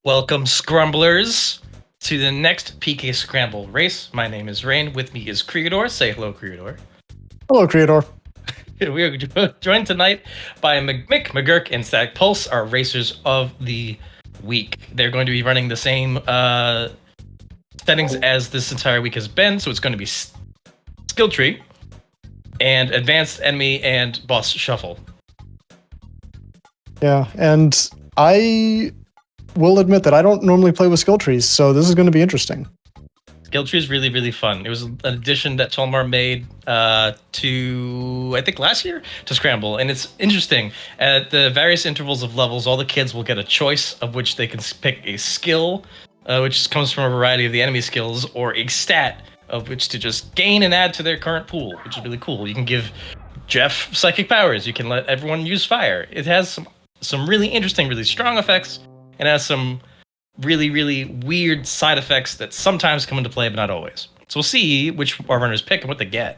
Welcome, Scrumblers, to the next PK Scramble race. My name is Rain. With me is Creador. Say hello, Creador. Hello, Creador. We are joined tonight by mcmcGURK and StaticPulse, our racers of the week. They're going to be running the same settings as this entire week has been, so it's going to be skill tree and advanced enemy and boss shuffle. Yeah, and I will admit that I don't normally play with skill trees, so this is going to be interesting. Skill tree is really, really fun. It was an addition that Tolmar made to, I think, last year to Scramble. And it's interesting. At the various intervals of levels, all the kids will get a choice of which they can pick a skill, which comes from a variety of the enemy skills, or a stat of which to just gain and add to their current pool, which is really cool. You can give Jeff psychic powers. You can let everyone use fire. It has some really interesting, really strong effects, and has some really, really weird side effects that sometimes come into play, but not always. So we'll see which our runners pick and what they get.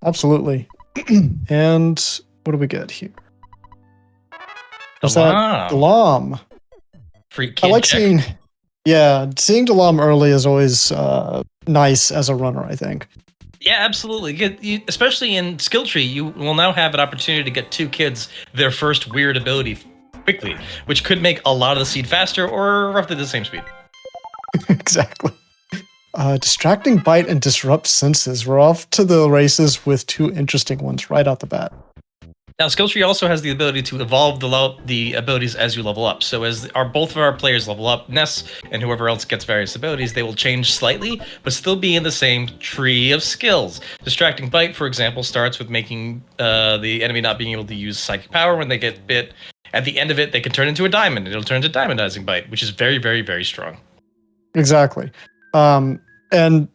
Absolutely. And what do we get here? Is that Dalam? Freak kid I like check. seeing Dalam early is always nice as a runner, I think. Yeah, absolutely. Especially in skill tree, you will now have an opportunity to get two kids their first weird ability quickly, which could make a lot of the seed faster or roughly the same speed. Exactly. Distracting bite and disrupt senses. We're off to the races with two interesting ones right out the bat. Now, skill tree also has the ability to evolve the abilities as you level up. So as both of our players level up, Ness and whoever else gets various abilities, they will change slightly, but still be in the same tree of skills. Distracting bite, for example, starts with making the enemy not being able to use psychic power when they get bit. At the end of it, they can turn into a diamond. It'll turn into diamondizing bite, which is very, very, very strong. Exactly. And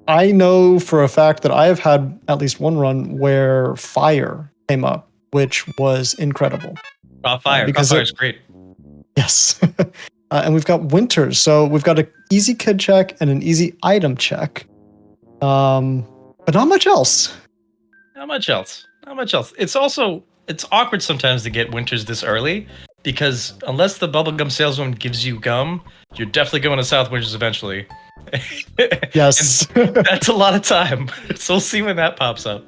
I know for a fact that I have had at least one run where fire came up, which was incredible. Fire is great. Yes. And we've got winters. So we've got an easy kid check and an easy item check. But not much else. Not much else. It's awkward sometimes to get winters this early, because unless the bubblegum salesman gives you gum, you're definitely going to South Winters eventually. Yes. That's a lot of time. So we'll see when that pops up.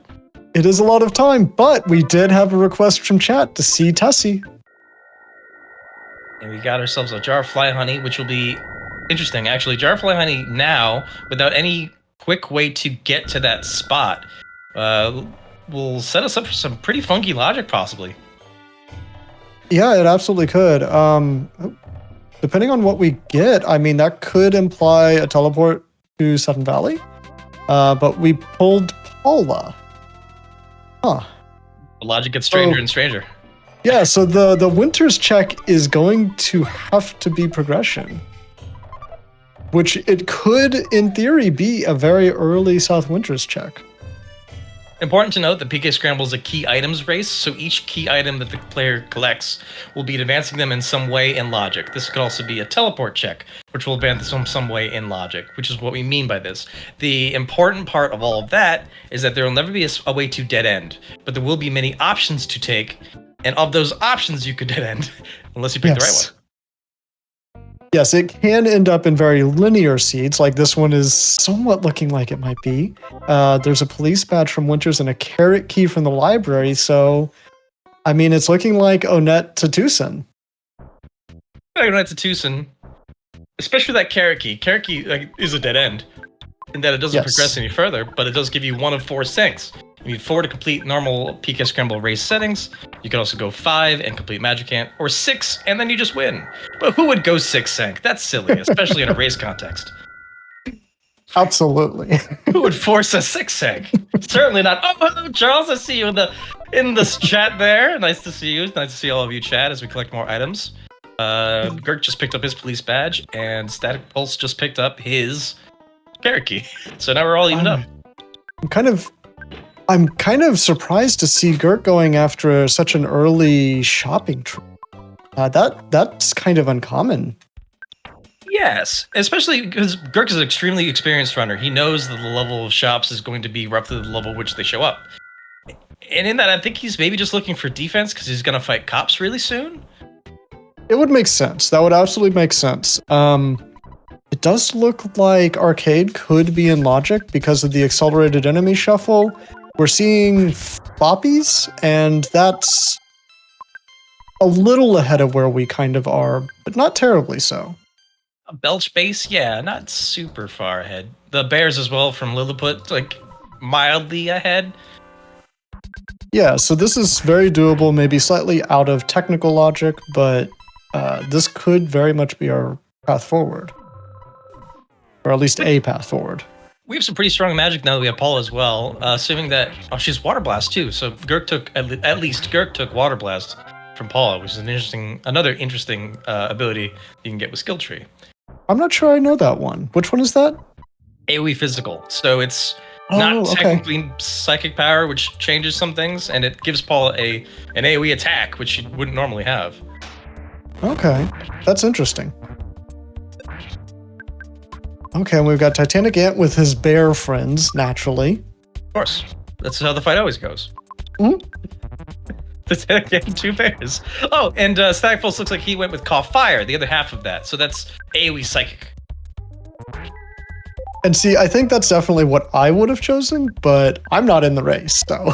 It is a lot of time, but we did have a request from chat to see Tessie. And we got ourselves a jar of fly honey, which will be interesting. Actually, jar of fly honey now, without any quick way to get to that spot, will set us up for some pretty funky logic, possibly. Yeah, it absolutely could. Depending on what we get, I mean, that could imply a teleport to Sudden Valley. But we pulled Paula. Huh. The logic gets stranger and stranger. Yeah, so the Winters check is going to have to be progression. Which it could, in theory, be a very early South Winters check. Important to note that PK Scramble is a key items race, so each key item that the player collects will be advancing them in some way in logic. This could also be a teleport check, which will advance them some way in logic, which is what we mean by this. The important part of all of that is that there will never be a way to dead end, but there will be many options to take, and of those options you could dead end, unless you pick the right one. Yes, it can end up in very linear seeds, like this one is somewhat looking like it might be. There's a police badge from Winters and a carrot key from the library, so, I mean, it's looking like Onett to Tucson. Onett to Tucson, especially that carrot key. Carrot key is a dead end, in that it doesn't progress any further, but it does give you one of 4 sinks. You need 4 to complete normal PK Scramble race settings. You could also go 5 and complete Magic Ant, or 6 and then you just win. But who would go 6 sank? That's silly, especially in a race context. Absolutely. Who would force a 6 sank? Certainly not. Oh, hello, Charles. I see you in this chat there. Nice to see you. Nice to see all of you chat as we collect more items. GURK just picked up his police badge, and StaticPulse just picked up his carrot key. So now we're all evened up. I'm kind of surprised to see GURK going after such an early shopping trip. That's kind of uncommon. Yes, especially because GURK is an extremely experienced runner. He knows that the level of shops is going to be roughly the level which they show up. And in that, I think he's maybe just looking for defense because he's going to fight cops really soon. It would make sense. That would absolutely make sense. It does look like Arcade could be in Logic because of the accelerated enemy shuffle. We're seeing floppies, and that's a little ahead of where we kind of are, but not terribly so. Belch base, yeah, not super far ahead. The bears as well from Lilliput, like mildly ahead. Yeah, so this is very doable, maybe slightly out of technical logic, but this could very much be our path forward. Or at least a path forward. We have some pretty strong magic now that we have Paula as well. Assuming that she's Water Blast too, so GURK took at least GURK took Water Blast from Paula, which is another interesting ability you can get with Skill Tree. I'm not sure I know that one. Which one is that? AoE physical, so it's not okay. technically psychic power, which changes some things, and it gives Paula an AoE attack, which she wouldn't normally have. Okay, that's interesting. Okay, and we've got Titanic Ant with his bear friends, naturally. Of course. That's how the fight always goes. Mm-hmm. Titanic Ant, 2 bears. Oh, and StaticPulse looks like he went with Cough Fire, the other half of that. So that's AoE Psychic. And see, I think that's definitely what I would have chosen, but I'm not in the race, so.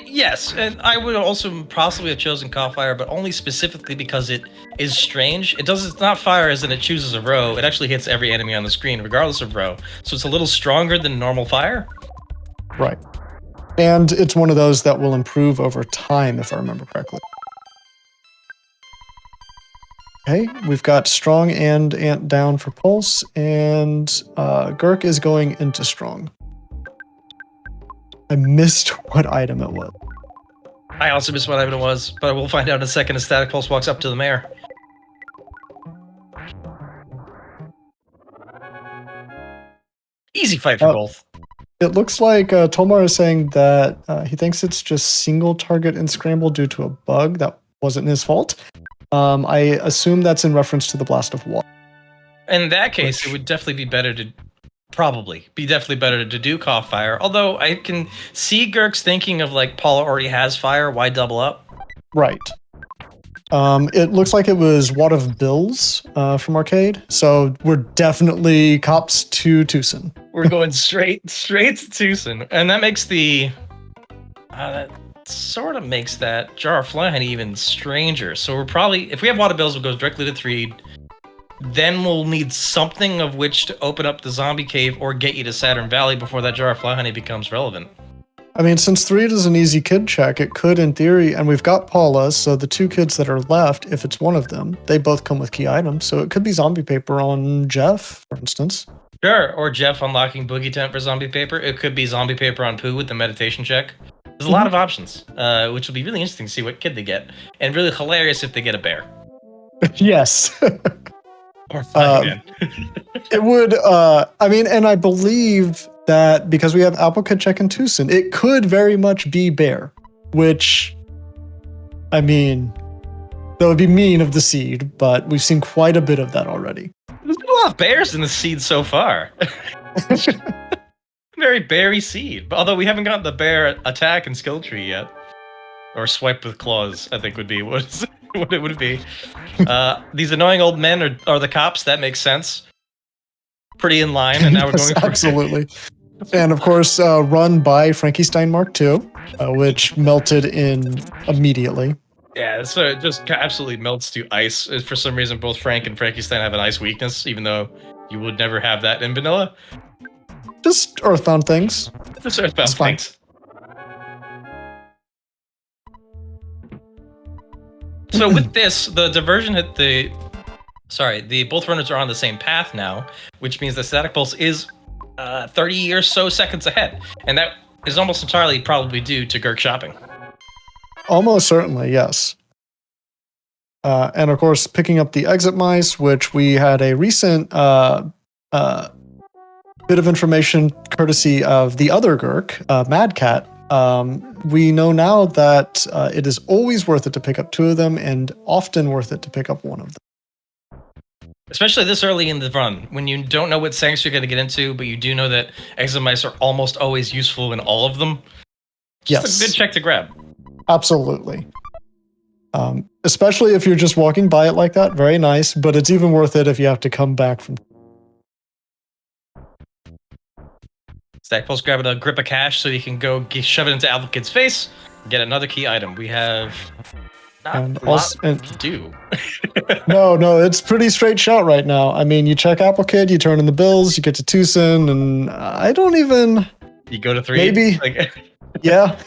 Yes, and I would also possibly have chosen Cough Fire, but only specifically because it is strange. It's not fire as in it chooses a row. It actually hits every enemy on the screen, regardless of row. So it's a little stronger than normal fire. Right. And it's one of those that will improve over time, if I remember correctly. Okay, we've got Strong and Ant down for Pulse, and GURK is going into Strong. I missed what item it was. I also missed what item it was, but we'll find out in a second as StaticPulse walks up to the mayor. Easy fight for both. It looks like Tomar is saying that he thinks it's just single target in Scramble due to a bug. That wasn't his fault. I assume that's in reference to the Blast of Water. In that case, it would definitely be better to do Cough Fire. Although I can see GURK's thinking of like Paula already has fire, why double up? Right. It looks like it was Wad of Bills from Arcade, so we're definitely cops to Tucson. We're going straight to Tucson, and that makes that sort of makes that Jar of Fly Honey even stranger. So we're probably, if we have Wad of Bills, we'll go directly to Threed. Then we'll need something of which to open up the zombie cave or get you to Saturn Valley before that Jar of Fly Honey becomes relevant. I mean, since Threed is an easy kid check, it could in theory, and we've got Paula, so the 2 kids that are left, if it's one of them, they both come with key items, so it could be zombie paper on Jeff, for instance. Sure, or Jeff unlocking Boogie Tent for zombie paper. It could be zombie paper on Pooh with the meditation check. There's a lot of options, which will be really interesting to see what kid they get, and really hilarious if they get a bear. Yes. Or Flyman. It would, I mean, and I believe that because we have Applecut Check and Tucson, it could very much be bear, which, I mean, that would be mean of the seed, but we've seen quite a bit of that already. There's been a lot of bears in the seed so far. Very berry seed. Although we haven't gotten the bear attack and skill tree yet. Or swipe with claws, I think would be what it would be. These annoying old men are the cops, that makes sense. Pretty in line, and now we're going for absolutely. And of course, run by Frankenstein Mark II, which melted in immediately. Yeah, so it just absolutely melts to ice. For some reason, both Frank and Frankenstein have an ice weakness, even though you would never have that in vanilla. Just Earthbound things. Just Earthbound things. So with this, the diversion hit the both runners are on the same path now, which means the StaticPulse is 30 or so seconds ahead. And that is almost entirely probably due to GURK shopping. Almost certainly, yes. And of course, picking up the exit mice, which we had a recent bit of information courtesy of the other GURK, Mad Cat. We know now that it is always worth it to pick up 2 of them and often worth it to pick up 1 of them. Especially this early in the run, when you don't know what Sanks you're going to get into, but you do know that exit mice are almost always useful in all of them. Just a good check to grab. Absolutely. Especially if you're just walking by it like that, very nice. But it's even worth it if you have to come back from. StaticPulse grabbing a grip of cash so you can go shove it into Applicant's face, get another key item. We have not a lot to do. No, it's pretty straight shot right now. I mean, you check Applicant, you turn in the bills, you get to Tucson, and I don't even. You go to 3? Maybe. Yeah.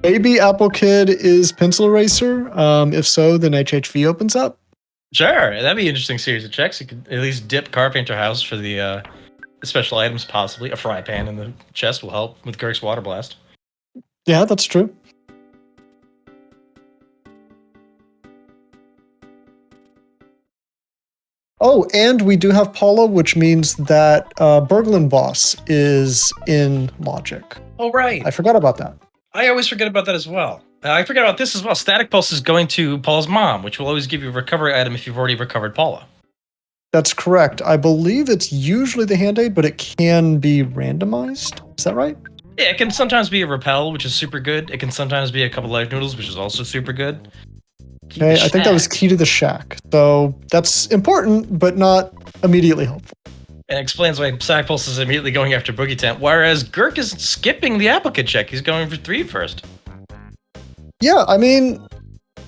Maybe Apple Kid is Pencil Eraser. If so, then HHV opens up. Sure, that'd be an interesting series of checks. You could at least dip Carpenter House for the special items, possibly. A fry pan in the chest will help with GURK's Water Blast. Yeah, that's true. Oh, and we do have Paula, which means that Berglund Boss is in Logic. Oh, right. I forgot about that. I always forget about that as well. I forget about this as well. StaticPulse is going to Paula's mom, which will always give you a recovery item if you've already recovered Paula. That's correct. I believe it's usually the hand aid, but it can be randomized. Is that right? Yeah, it can sometimes be a repel, which is super good. It can sometimes be a couple life noodles, which is also super good. Okay, I think that was key to the shack. So that's important, but not immediately helpful. And explains why StaticPulse is immediately going after Boogie Tent, whereas GURK is skipping the Applicant check. He's going for 3 first. Yeah, I mean,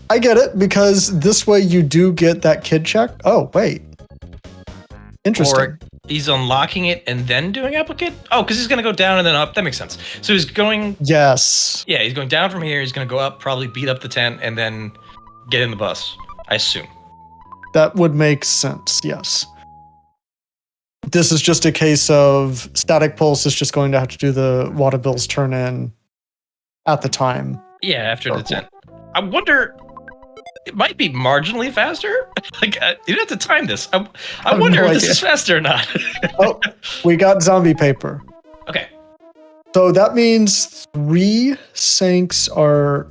I get it, because this way you do get that kid check. Oh, wait. Interesting. Or he's unlocking it and then doing Applicant? Oh, because he's going to go down and then up. That makes sense. So he's going... Yes. Yeah, he's going down from here. He's going to go up, probably beat up the tent, and then get in the bus, I assume. That would make sense, yes. This is just a case of StaticPulse is just going to have to do the water bills turn in at the time. Yeah, after the tent. I wonder... It might be marginally faster. Like, you don't have to time this. I wonder if this is faster or not. Oh, we got zombie paper. Okay. So that means 3 sinks are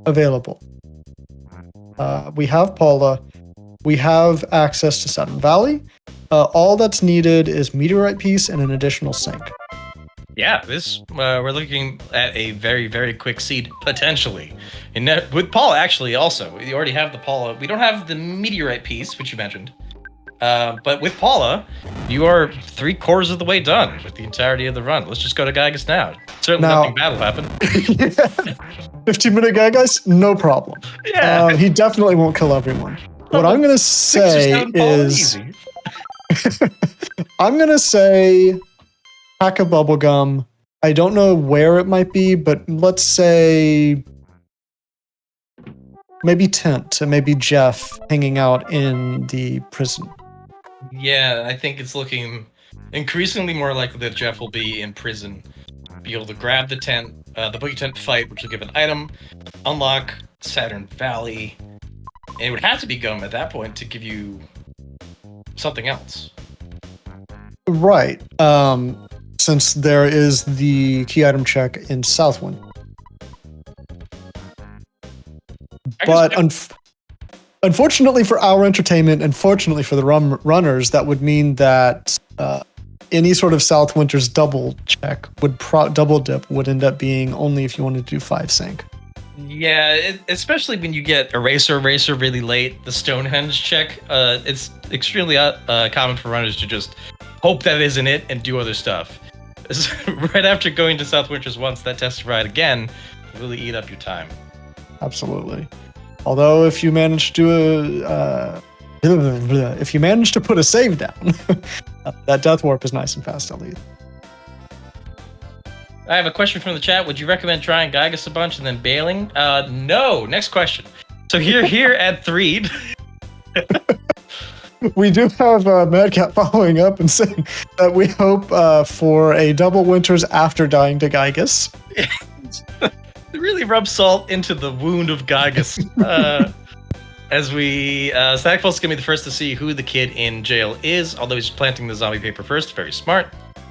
available. We have Paula. We have access to Saturn Valley. All that's needed is meteorite piece and an additional sink. Yeah, this we're looking at a very, very quick seed, potentially. And with Paula, actually, also. We already have the Paula. We don't have the meteorite piece, which you mentioned. But with Paula, you are 3/4 of the way done with the entirety of the run. Let's just go to Gygas now. Certainly nothing bad will happen. 15-minute Gygas? No problem. Yeah. He definitely won't kill everyone. What I'm going to say is... I'm going to say... pack of bubblegum. I don't know where it might be, but let's say maybe Tent and maybe Jeff hanging out in the prison. Yeah, I think it's looking increasingly more likely that Jeff will be in prison. Be able to grab the tent, the Boogie Tent fight, which will give an item, unlock Saturn Valley. And it would have to be Gum at that point to give you something else. Right. Since there is the key item check in Southwind. But unfortunately for our entertainment, and fortunately for the runners, that would mean that any sort of Southwinter's double check would double dip would end up being only if you wanted to do 5 sync. Yeah, especially when you get Eraser really late, the Stonehenge check, it's extremely common for runners to just hope that isn't it and do other stuff. Right after going to Southwinters once, that test ride again will really eat up your time. Absolutely. Although if you manage to if you manage to put a save down, that death warp is nice and fast at least. I have a question from the chat. Would you recommend trying Gygas a bunch and then bailing? No. Next question. So here at 3. We do have Madcap following up and saying that we hope for a double winters after dying to Gygas. It really rubs salt into the wound of Gygas. As we, StaticPulse is going to be the first to see who the kid in jail is, although he's planting the zombie paper first. Very smart.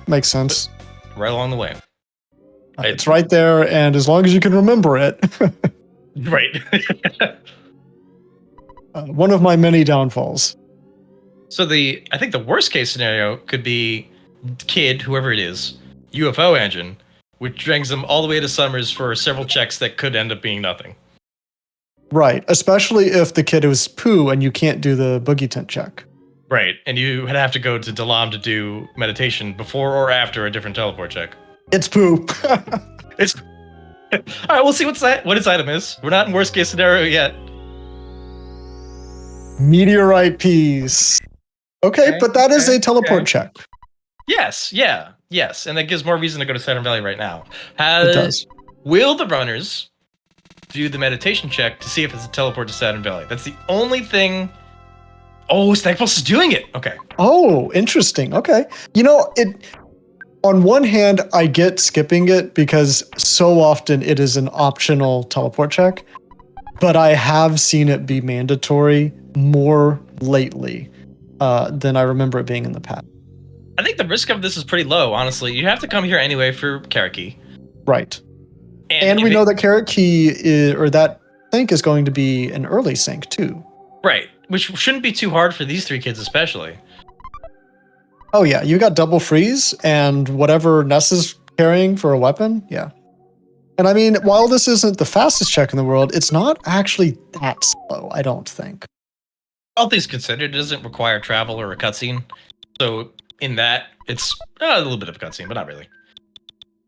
Makes sense. But right along the way. It's right there, and as long as you can remember it. Right. One of my many downfalls. So I think the worst case scenario could be kid, whoever it is, UFO engine, which drags them all the way to Summers for several checks that could end up being nothing. Right. Especially if the kid is poo and you can't do the boogie tent check. Right, and you would have to go to Dalam to do meditation before or after a different teleport check. It's poo. It's all right. We'll see what his item is. We're not in worst case scenario yet. Meteorite piece. Okay, but that is a teleport check. Yes, yes, and that gives more reason to go to Saturn Valley right now. It does. Will the runners do the meditation check to see if it's a teleport to Saturn Valley? That's the only thing. Oh, StaticPulse is doing it. Okay. Oh, interesting. Okay. You know, on one hand, I get skipping it because so often it is an optional teleport check, but I have seen it be mandatory more lately than I remember it being in the past. I think the risk of this is pretty low, honestly. You have to come here anyway for Carrot Key. Right. And we know that Carrot Key or that sync is going to be an early sync too. Right. Which shouldn't be too hard for these three kids especially. Oh yeah, you got double freeze and whatever Ness is carrying for a weapon. Yeah. And I mean, while this isn't the fastest check in the world, it's not actually that slow, I don't think. All things considered, it doesn't require travel or a cutscene. So in that, it's a little bit of a cutscene, but not really.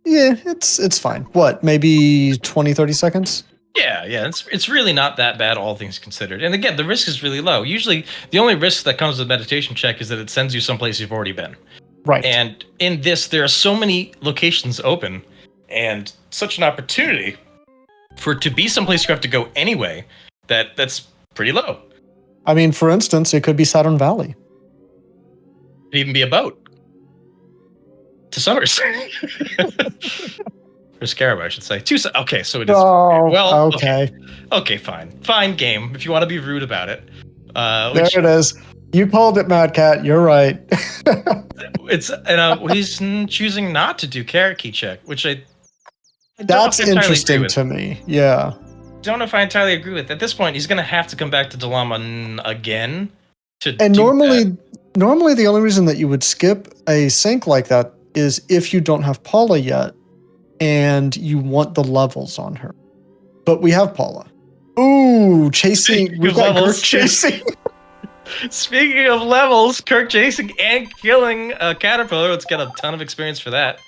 Yeah, it's fine. What, maybe 20, 30 seconds? Yeah, it's really not that bad, all things considered. And again, the risk is really low. Usually, the only risk that comes with meditation check is that it sends you someplace you've already been. Right. And in this, there are so many locations open, and such an opportunity for it to be someplace you have to go anyway. That's pretty low. I mean, for instance, it could be Saturn Valley. It could even be a boat to Summers. Or Scarab, I should say. Okay, so it is. Oh, well, okay. Okay, fine game. If you want to be rude about it. There it is. You called it, Mad Cat. You're right. He's choosing not to do Carrot Key check, which that's interesting to me. Yeah. Don't know if I entirely agree with. At this point, he's going to have to come back to Dalama again. Normally the only reason that you would skip a sync like that is if you don't have Paula yet and you want the levels on her. But we have Paula. Ooh, chasing. We've got GURK chasing. Speaking of levels, Kirk chasing and killing a caterpillar. Let's get a ton of experience for that.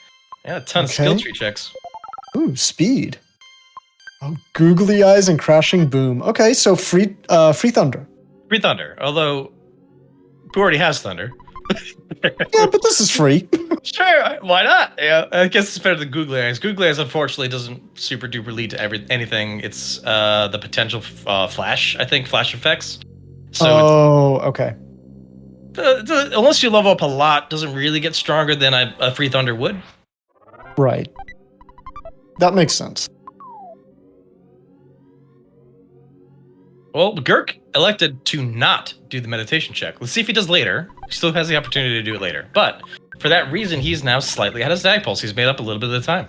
Yeah, a ton of skill tree checks. Ooh, speed. Oh, googly eyes and crashing boom. Okay, so free thunder. Free thunder, although who already has thunder? Yeah, but this is free. Sure, why not? Yeah, I guess it's better than googly eyes. Googly eyes, unfortunately, doesn't super duper lead to anything. It's the potential flash effects. So okay. Unless you level up a lot, doesn't really get stronger than a free thunder would. Right. That makes sense. Well, GURK elected to not do the meditation check. Let's see if he does later. He still has the opportunity to do it later. But for that reason, he's now slightly ahead of StaticPulse. He's made up a little bit of the time.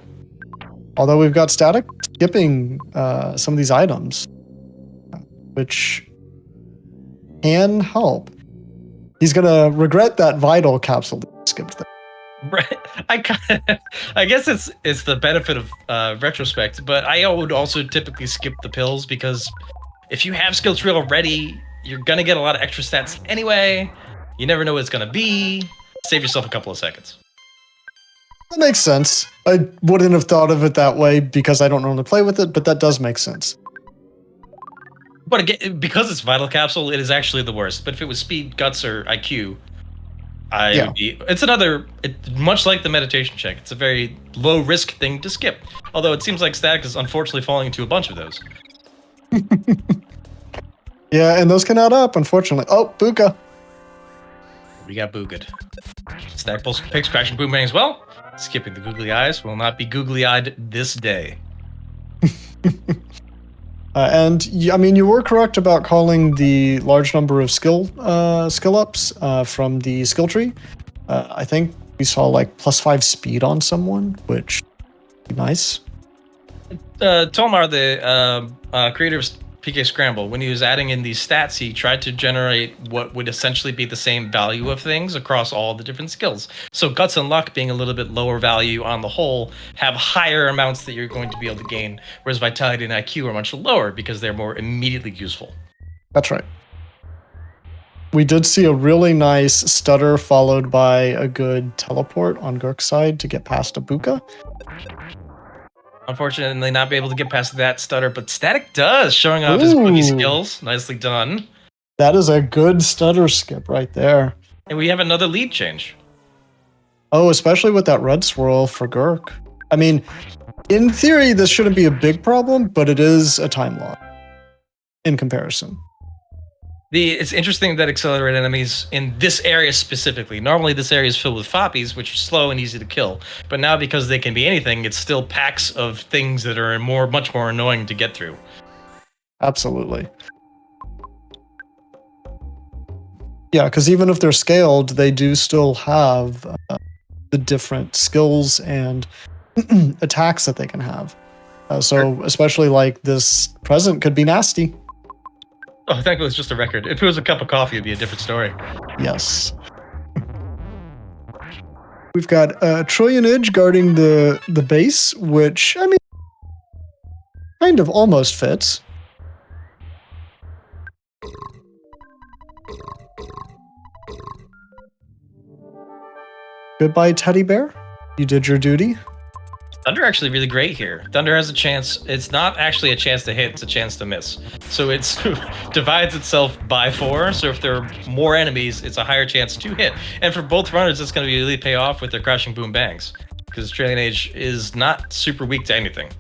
Although we've got Static skipping some of these items, which can help. He's going to regret that vital capsule that he skipped there. Right. I guess it's the benefit of retrospect, but I would also typically skip the pills because if you have skill tree already, you're gonna get a lot of extra stats anyway. You never know what it's gonna be. Save yourself a couple of seconds. That makes sense. I wouldn't have thought of it that way because I don't normally play with it, but that does make sense. But again, because it's vital capsule, it is actually the worst. But if it was speed, guts, or IQ, would be. It's much like the meditation check. It's a very low risk thing to skip. Although it seems like Static is unfortunately falling into a bunch of those. Yeah, and those can add up, unfortunately. Oh, Buka. We got Booged. StaticPulse picks Crashing Boomerang as well. Skipping the googly eyes will not be googly-eyed this day. And I mean, you were correct about calling the large number of skill ups from the skill tree. I think we saw like +5 speed on someone, which is nice. Tolmar, the creator of PK Scramble, when he was adding in these stats, he tried to generate what would essentially be the same value of things across all the different skills. So Guts and Luck, being a little bit lower value on the whole, have higher amounts that you're going to be able to gain, whereas Vitality and IQ are much lower because they're more immediately useful. That's right. We did see a really nice stutter followed by a good teleport on GURK's side to get past Ibuka. Unfortunately, not be able to get past that stutter, but Static does, showing off his boogie skills. Nicely done. That is a good stutter skip right there. And we have another lead change. Oh, especially with that red swirl for GURK. I mean, in theory, this shouldn't be a big problem, but it is a time loss in comparison. It's interesting that accelerate enemies in this area specifically. Normally, this area is filled with foppies, which are slow and easy to kill. But now, because they can be anything, it's still packs of things that are much more annoying to get through. Absolutely. Yeah, because even if they're scaled, they do still have the different skills and attacks that they can have. So especially like this present could be nasty. Oh, thankfully it's just a record. If it was a cup of coffee, it'd be a different story. Yes. We've got Trillionage guarding the base, which, I mean, kind of almost fits. Goodbye, teddy bear. You did your duty. Thunder actually really great here. Thunder has a chance. It's not actually a chance to hit, it's a chance to miss. So it divides itself by 4. So if there are more enemies, it's a higher chance to hit. And for both runners, it's going to really pay off with their crashing boom bangs. Because Trillionage is not super weak to anything.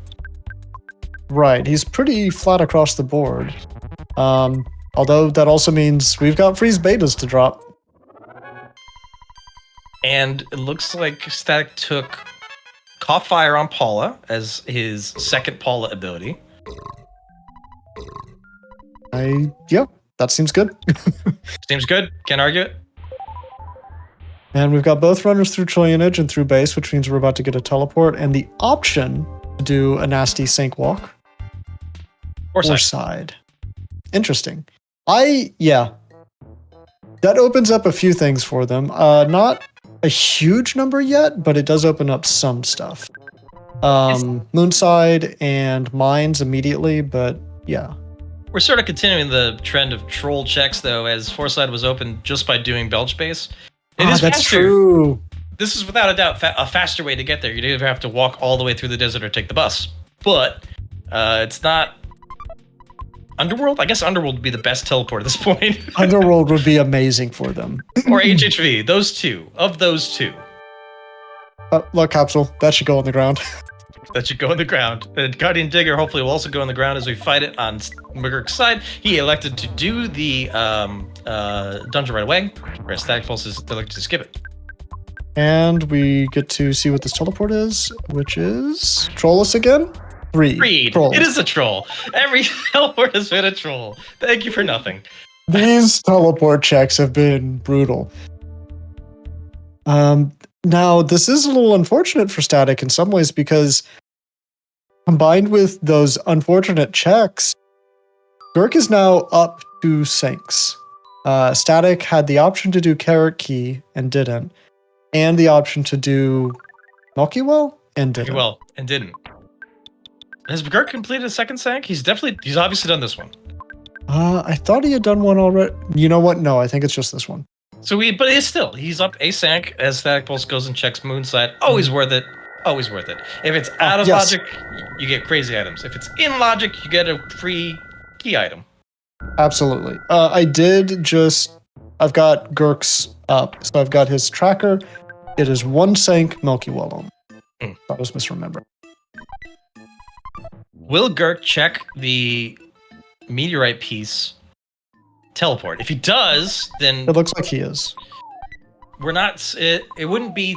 Right, he's pretty flat across the board. Although that also means we've got freeze betas to drop. And it looks like Static took Cough Fire on Paula as his second Paula ability. Yeah, that seems good. Seems good. Can't argue it. And we've got both runners through Trillionage and through base, which means we're about to get a teleport and the option to do a nasty sync walk. Or side. Interesting. Yeah. That opens up a few things for them. Not a huge number yet, but it does open up some stuff. Moonside and Mines immediately, but yeah. We're sort of continuing the trend of troll checks, though, as Foresight was opened just by doing belch base. It is that's faster. True. This is without a doubt a faster way to get there. You'd either have to walk all the way through the desert or take the bus. But it's not... Underworld? I guess Underworld would be the best teleport at this point. Underworld would be amazing for them. Or HHV. Those two. Of those two. Luck Capsule. That should go on the ground. That should go on the ground. And Guardian Digger hopefully will also go on the ground as we fight it on mcgurk's side. He elected to do the dungeon right away, whereas StaticPulse is elected to skip it. And we get to see what this teleport is, which is Trollus again. Three. Trolls. It is a troll. Every teleport has been a troll. Thank you for nothing. These teleport checks have been brutal. Now, this is a little unfortunate for Static in some ways because combined with those unfortunate checks, GURK is now up 2 syncs. Static had the option to do Carrot Key and didn't, and the option to do Milky Well and didn't. Well, and didn't. Has GURK completed a second sync? He's obviously done this one. I thought he had done one already. You know what? No, I think it's just this one. But he's up a sync as StaticPulse goes and checks Moonside. Always worth it. Always worth it. If it's out of logic, you get crazy items. If it's in logic, you get a free key item. Absolutely. I've got GURK's up. So I've got his tracker. It is 1 sync Milky Well on. I was misremembering. Will GURK check the meteorite piece teleport? If he does, then it looks like he is. It wouldn't be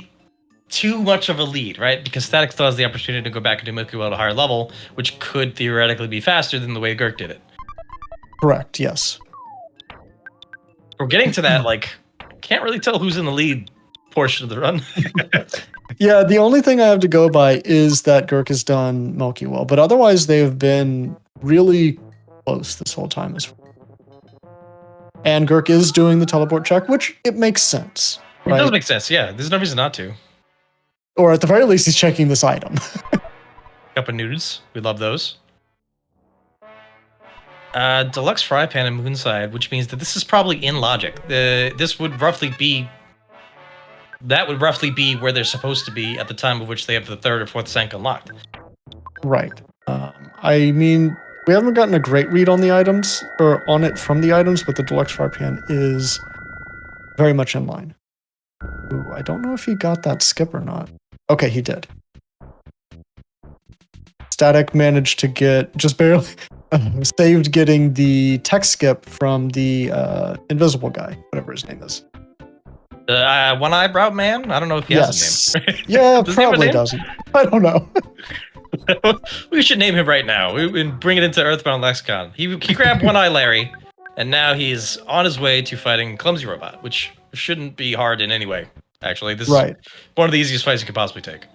too much of a lead, right? Because Static still has the opportunity to go back and do Milky Well at a higher level, which could theoretically be faster than the way GURK did it. Correct, yes. We're getting to that, can't really tell who's in the lead portion of the run. Yeah, the only thing I have to go by is that GURK has done Milky Well, but otherwise they have been really close this whole time as well. And GURK is doing the teleport check, which it makes sense. Right? It does make sense, yeah. There's no reason not to. Or at the very least, he's checking this item. Cup of noodles. We love those. Deluxe fry pan and moonside, which means that this is probably in logic. This would roughly be... That would roughly be where they're supposed to be at the time of which they have the third or fourth sank unlocked. Right. I mean, we haven't gotten a great read on the items, or on it from the items, but the deluxe fry pan is very much in line. Ooh, I don't know if he got that skip or not. Okay, he did. Static managed to get, just barely, saved getting the tech skip from the invisible guy, whatever his name is. One eyebrow man? I don't know if he has a name. Yeah, probably doesn't. I don't know. We should name him right now. We bring it into Earthbound Lexicon. He grabbed One Eye Larry, and now he's on his way to fighting Clumsy Robot, which shouldn't be hard in any way. Actually, this is one of the easiest fights you could possibly take.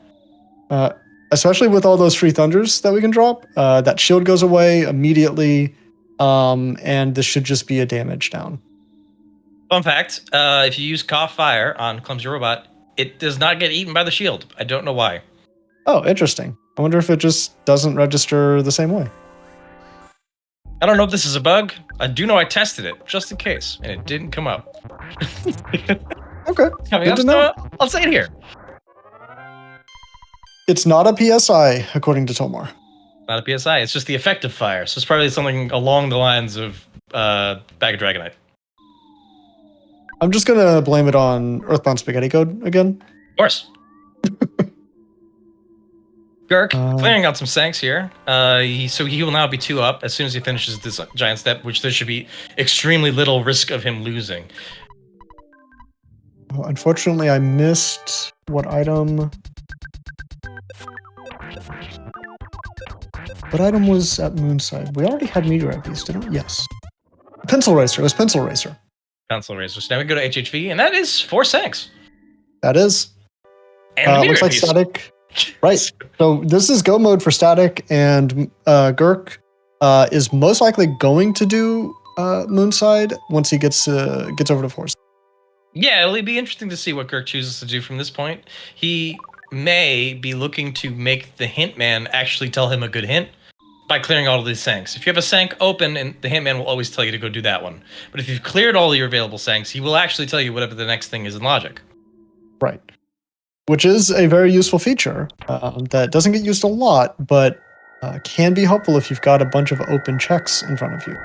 Especially with all those free thunders that we can drop. That shield goes away immediately, and this should just be a damage down. Fun fact, if you use Cough Fire on Clumsy Robot, it does not get eaten by the shield. I don't know why. Oh, interesting. I wonder if it just doesn't register the same way. I don't know if this is a bug. I do know I tested it, just in case, and it didn't come up. Okay, good to know. I'll say it here. It's not a PSI, according to Tomar. Not a PSI, it's just the effective fire, so it's probably something along the lines of Bag of Dragonite. I'm just gonna blame it on Earthbound Spaghetti Code again. Of course. GURK, clearing out some sanks here. So he will now be 2 up as soon as he finishes this giant step, which there should be extremely little risk of him losing. Oh, unfortunately, I missed what item. What item was at Moonside? We already had Meteorite Beast, didn't we? Yes. Pencil Racer. It was Pencil Racer. Pencil Racer. So now we go to HHV, and that is 4 sanks. That is. And looks like Beast. Static. Right. So this is go mode for Static, and GURK is most likely going to do Moonside once he gets over to Force. Yeah, it'll be interesting to see what GURK chooses to do from this point. He may be looking to make the hint man actually tell him a good hint by clearing all of these sanks. If you have a sank open, and the hint man will always tell you to go do that one. But if you've cleared all your available sanks, he will actually tell you whatever the next thing is in logic. Right. Which is a very useful feature that doesn't get used a lot, but can be helpful if you've got a bunch of open checks in front of you.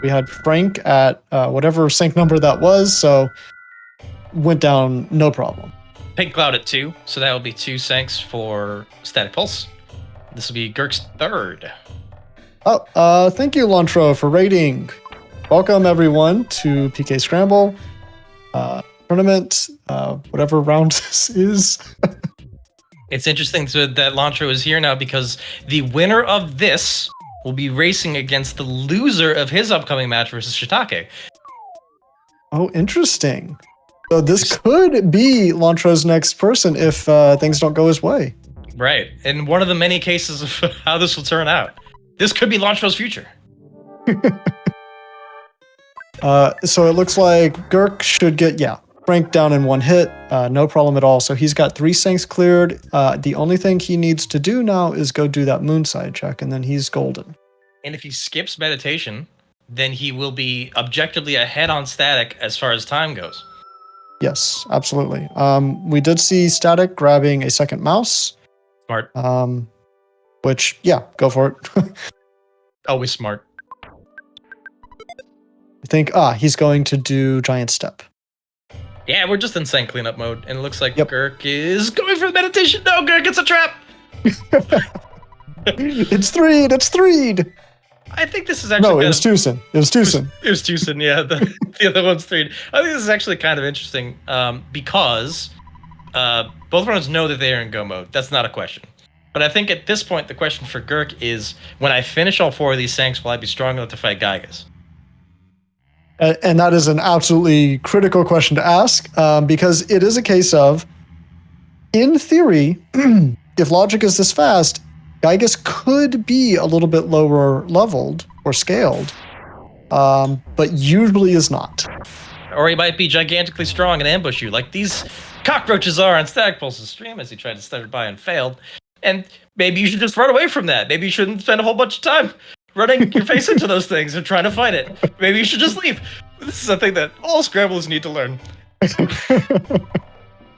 We had Frank at whatever sync number that was, so went down no problem. Pink Cloud at 2, so that will be 2 sanks for StaticPulse. This will be GURK's 3rd. Oh, thank you, Lantro, for rating. Welcome, everyone, to PK Scramble Tournament, whatever round this is. It's interesting that Lantro is here now because the winner of this will be racing against the loser of his upcoming match versus Shiitake. Oh, interesting. So this could be Lantro's next person if things don't go his way. Right. In one of the many cases of how this will turn out. This could be Lantro's future. So it looks like GURK should get, Frank down in 1 hit. No problem at all. So he's got 3 sanks cleared. The only thing he needs to do now is go do that Moonside check, and then he's golden. And if he skips meditation, then he will be objectively ahead on Static as far as time goes. Yes, absolutely. We did see Static grabbing a second mouse. Smart. Which, go for it. Always smart. I think, he's going to do Giant Step. Yeah, we're just in sank cleanup mode, and it looks like GURK is going for the meditation. No, GURK, it's a trap! It's threed! I think this is actually... No, it was Tucson. It was Tucson. It was Tucson, yeah. The other one's threed. I think this is actually kind of interesting because both runners know that they are in go mode. That's not a question. But I think at this point, the question for GURK is, when I finish all 4 of these sanks, will I be strong enough to fight Gygas? And that is an absolutely critical question to ask, because it is a case of, in theory, if logic is this fast, Gygus could be a little bit lower leveled or scaled, but usually is not. Or he might be gigantically strong and ambush you, like these cockroaches are on StaticPulse's stream as he tried to start by and failed. And maybe you should just run away from that. Maybe you shouldn't spend a whole bunch of time running your face into those things and trying to fight it. Maybe you should just leave. This is something that all scramblers need to learn.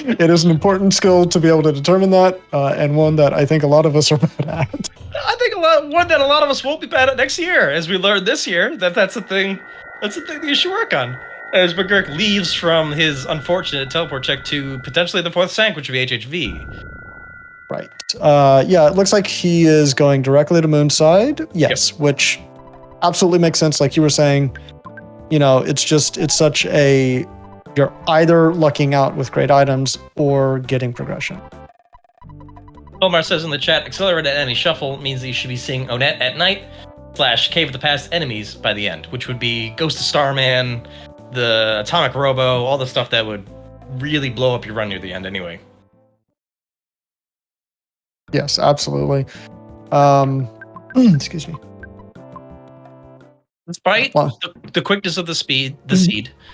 It is an important skill to be able to determine that, and one that I think a lot of us are bad at. I think one that a lot of us won't be bad at next year, as we learned this year that's the thing. That's the thing that you should work on. As mcGURK leaves from his unfortunate teleport check to potentially the 4th Sank, which would be HHV. Right. Yeah, it looks like he is going directly to Moonside. Yes, which absolutely makes sense. Like you were saying, it's such a, you're either lucking out with great items or getting progression. Omar says in the chat, accelerated enemy shuffle means that you should be seeing Onett at night / Cave of the Past enemies by the end, which would be Ghost of Starman, the Atomic Robo, all the stuff that would really blow up your run near the end anyway. Yes, absolutely. Excuse me. Despite the quickness of the seed,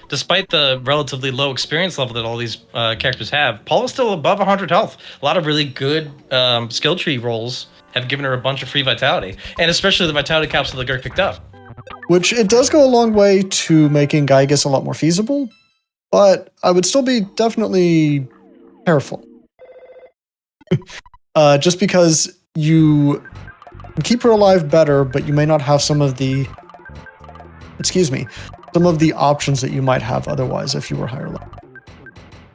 despite the relatively low experience level that all these characters have, Paul is still above 100 health. A lot of really good skill tree rolls have given her a bunch of free vitality, and especially the vitality capsule that GURK picked up. Which it does go a long way to making Gygus a lot more feasible, but I would still be definitely careful. Just because you keep her alive better, but you may not have some of the options that you might have otherwise if you were higher level.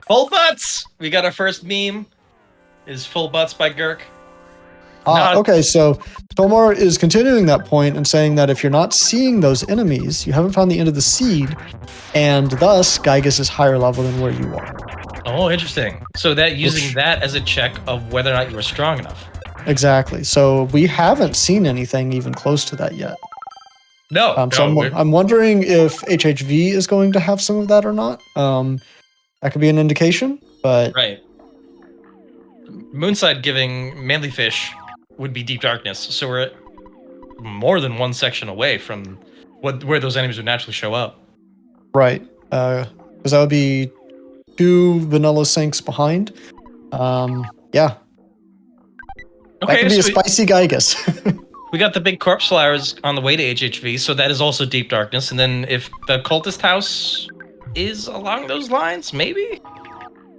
Full butts! We got our first meme. Is full butts by GURK. Okay, so Tomar is continuing that point and saying that if you're not seeing those enemies, you haven't found the end of the seed, and thus Gygus is higher level than where you are. Oh, interesting. So that using that as a check of whether or not you were strong enough. Exactly. So we haven't seen anything even close to that yet. No. I'm wondering if HHV is going to have some of that or not. That could be an indication, but right. Moonside giving Manly Fish would be Deep Darkness, so we're at more than one section away from where those enemies would naturally show up. Right. Because that would be 2 vanilla sinks behind. Yeah. Okay, that could be a spicy Gygus. We got the big corpse flowers on the way to HHV, so that is also Deep Darkness. And then if the Cultist House is along those lines, maybe?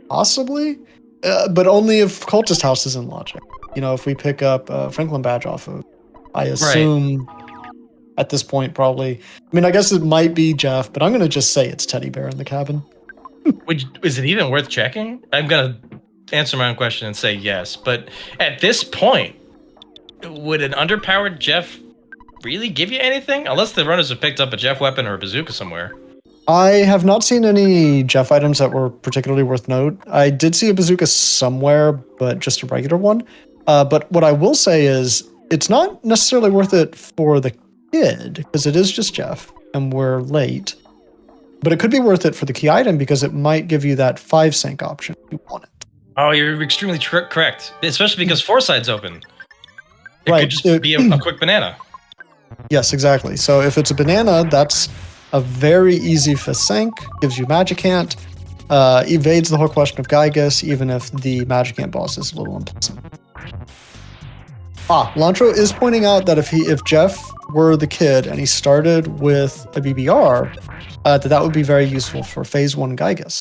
Possibly. But only if Cultist House is in logic. If we pick up Franklin Badge off of, I assume at this point probably. I mean, I guess it might be Jeff, but I'm going to just say it's Teddy Bear in the cabin. Is it even worth checking? I'm going to answer my own question and say yes. But at this point, would an underpowered Jeff really give you anything? Unless the runners have picked up a Jeff weapon or a bazooka somewhere. I have not seen any Jeff items that were particularly worth note. I did see a bazooka somewhere, but just a regular one. But what I will say is it's not necessarily worth it for the kid, because it is just Jeff, and we're late. But it could be worth it for the key item, because it might give you that 5 sank option if you want it. Oh, you're extremely correct. Especially because Foreside's open. It could just be a quick banana. Yes, exactly. So if it's a banana, that's a very easy 5th sank, gives you Magicant, evades the whole question of Gygus, even if the Magicant boss is a little unpleasant. Lantro is pointing out that if Jeff were the kid and he started with a BBR, that would be very useful for Phase 1 Gygus.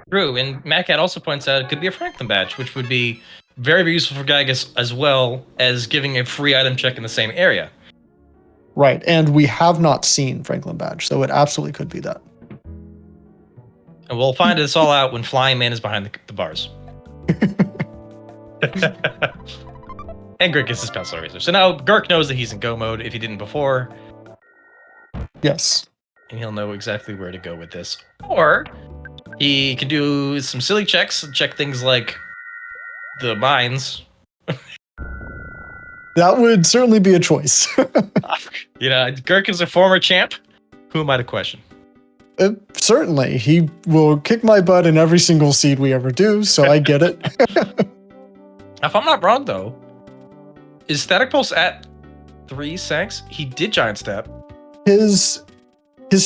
True, and MacCat also points out it could be a Franklin Badge, which would be very, very useful for Gygus, as well as giving a free item check in the same area. Right, and we have not seen Franklin Badge, so it absolutely could be that. And we'll find this all out when Flying Man is behind the bars. And GURK gets his pencil eraser. So now GURK knows that he's in go mode if he didn't before. Yes. And he'll know exactly where to go with this. Or he can do some silly checks, check things like the mines. That would certainly be a choice. GURK is a former champ. Who am I to question? Certainly. He will kick my butt in every single seed we ever do, so I get it. If I'm not wrong, though, Is Static Pulse at 3 Sanks? He did Giant Step. His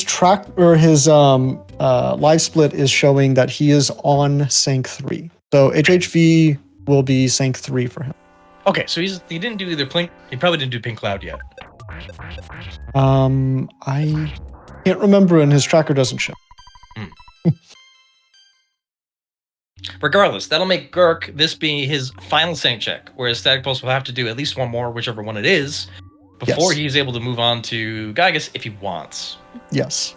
track or his live split is showing that he is on Sank 3. So HHV will be Sank 3 for him. Okay, so he didn't do either Pink. He probably didn't do Pink Cloud yet. I can't remember, and his tracker doesn't show. Regardless, that'll make GURK this be his final Sank check, whereas Static Pulse will have to do at least one more, whichever one it is, before he's able to move on to Gygus if he wants. Yes.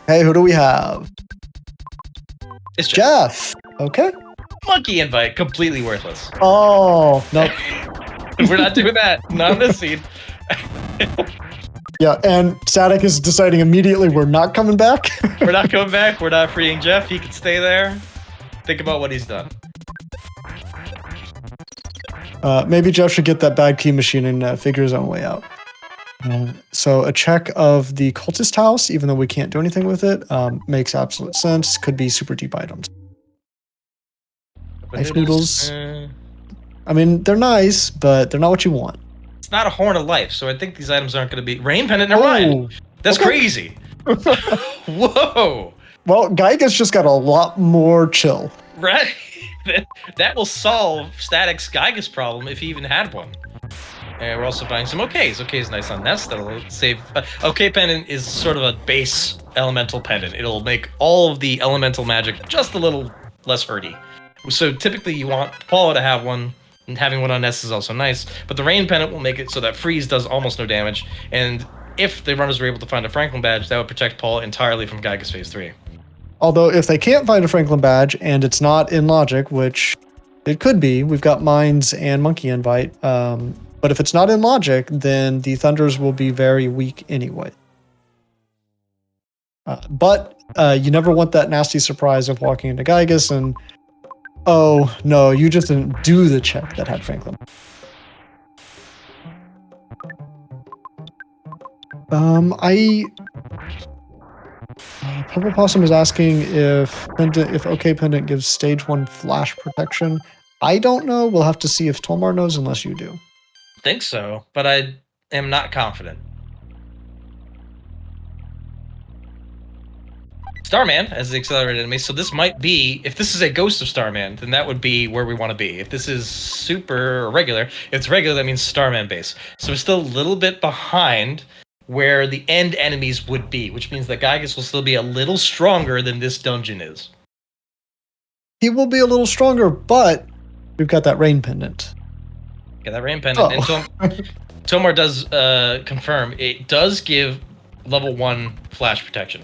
Hey, who do we have? It's Jeff. Okay. Monkey invite, completely worthless. Oh, nope. We're not doing that. Not on this seed. Yeah, and Static is deciding immediately we're not coming back. We're not coming back. We're not freeing Jeff. He can stay there. Think about what he's done. Maybe Jeff should get that bad key machine and figure his own way out. So a check of the cultist house, even though we can't do anything with it, makes absolute sense. Could be super deep items. Life noodles. I mean, they're nice, but they're not what you want. It's not a horn of life, so I think these items aren't going to be... Rain pendant, never mind. That's crazy. Whoa. Well, Gygus just got a lot more chill. Right. That will solve Static's Gygus problem if he even had one. And we're also buying some OKs. OK's nice on Nest. That'll save... OK pendant is sort of a base elemental pendant. It'll make all of the elemental magic just a little less hurty. So typically you want Paula to have one, and having one on Nest is also nice, but the Rain pendant will make it so that Freeze does almost no damage, and if the runners were able to find a Franklin badge, that would protect Paul entirely from Gygus Phase 3. Although if they can't find a Franklin badge and it's not in Logic, which it could be, we've got Mines and Monkey Invite, but if it's not in Logic, then the Thunders will be very weak anyway. But you never want that nasty surprise of walking into Gygus and, oh no, you just didn't do the check that had Franklin. Purple Possum is asking if OK Pendant gives stage 1 flash protection. I don't know. We'll have to see if Tolmar knows unless you do. Think so, but I am not confident. Starman as the accelerated enemy, so this might be, if this is a ghost of Starman, then that would be where we want to be. If this is super or regular, if it's regular, that means Starman base. So we're still a little bit behind where the end enemies would be, which means that Gygus will still be a little stronger than this dungeon is. He will be a little stronger, but we've got that Rain Pendant. Yeah, that Rain Pendant. Oh. And Tomar does confirm, it does give level 1 flash protection,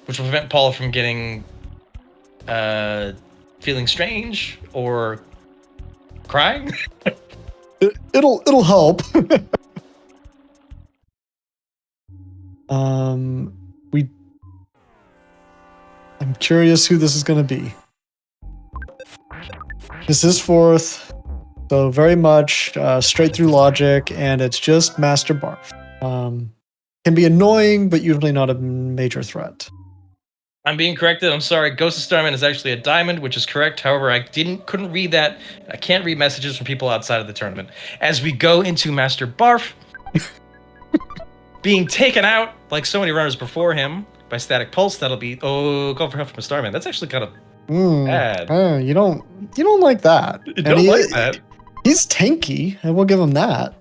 which will prevent Paula from getting feeling strange or crying. It'll help. I'm curious who this is going to be. This is 4th, so very much straight through Logic, and it's just Master Barf. Can be annoying, but usually not a major threat. I'm being corrected. I'm sorry. Ghost of Starman is actually a diamond, which is correct. However, I couldn't read that. I can't read messages from people outside of the tournament. As we go into Master Barf, being taken out like so many runners before him by Static Pulse, that'll be Call for Help from a Starman. That's actually kind of bad. You don't like that. You don't like that. He's tanky, and we'll give him that.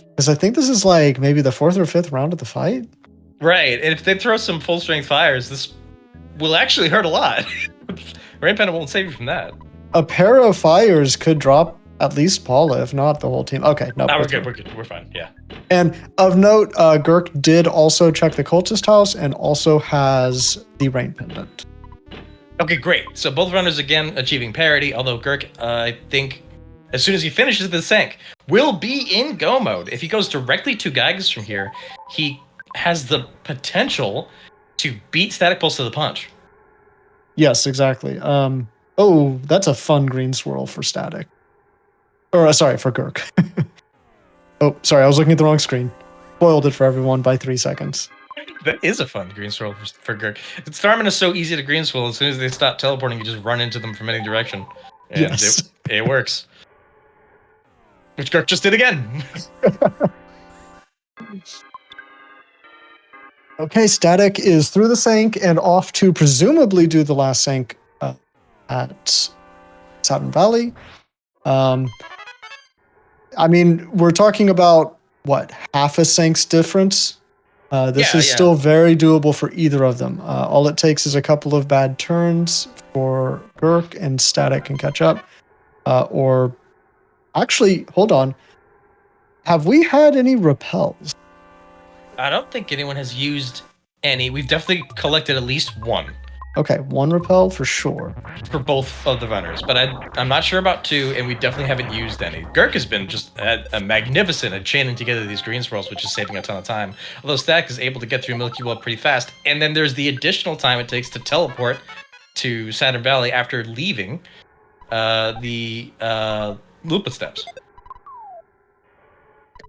Because I think this is like maybe the 4th or 5th round of the fight. Right, and if they throw some full strength fires, this will actually hurt a lot. Rain Pendant won't save you from that. A pair of fires could drop at least Paula, if not the whole team. Okay, no. We're good. We're good. We're fine. Yeah. And of note, GURK did also check the cultist house and also has the Rain Pendant. Okay, great. So both runners again achieving parity, although GURK, I think, as soon as he finishes the Sank, will be in go mode. If he goes directly to Gygus from here, he has the potential to beat Static Pulse to the punch. Yes, exactly. Oh, that's a fun green swirl for Static. Or, sorry, for GURK. Oh, sorry, I was looking at the wrong screen. Spoiled it for everyone by 3 seconds. That is a fun green swirl for GURK. Starman is so easy to green swirl. As soon as they stop teleporting, you just run into them from any direction. And Yes. it works. Which GURK just did again. Okay, Static is through the sink and off to presumably do the last sink at Saturn Valley. I mean, we're talking about, what, half a sink's difference? This is still very doable for either of them. All it takes is a couple of bad turns for GURK, and Static can catch up. Or, actually, hold on. Have we had any repels? I don't think anyone has used any. We've definitely collected at least one. Okay, one repel for sure. For both of the runners, but I'm not sure about two, and we definitely haven't used any. GURK has been just a magnificent at chaining together these green swirls, which is saving a ton of time. Although Static is able to get through Milky Way pretty fast, and then there's the additional time it takes to teleport to Saturn Valley after leaving the Lupa steps.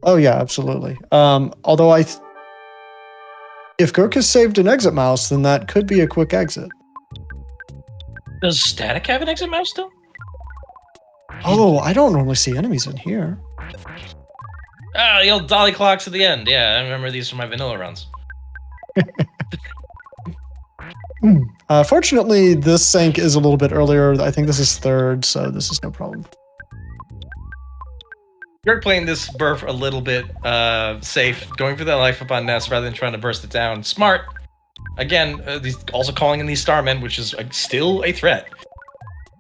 Oh yeah, absolutely. Although if GURK has saved an exit mouse, then that could be a quick exit. Does Static have an exit mouse still? Oh, I don't normally see enemies in here. Ah, the old dolly clocks at the end. Yeah, I remember these from my vanilla runs. Fortunately, this sink is a little bit earlier. I think this is third, so this is no problem. GURK playing this burf a little bit safe, going for that life upon nest rather than trying to burst it down. Smart. Again, he's also calling in these Starmen, which is still a threat.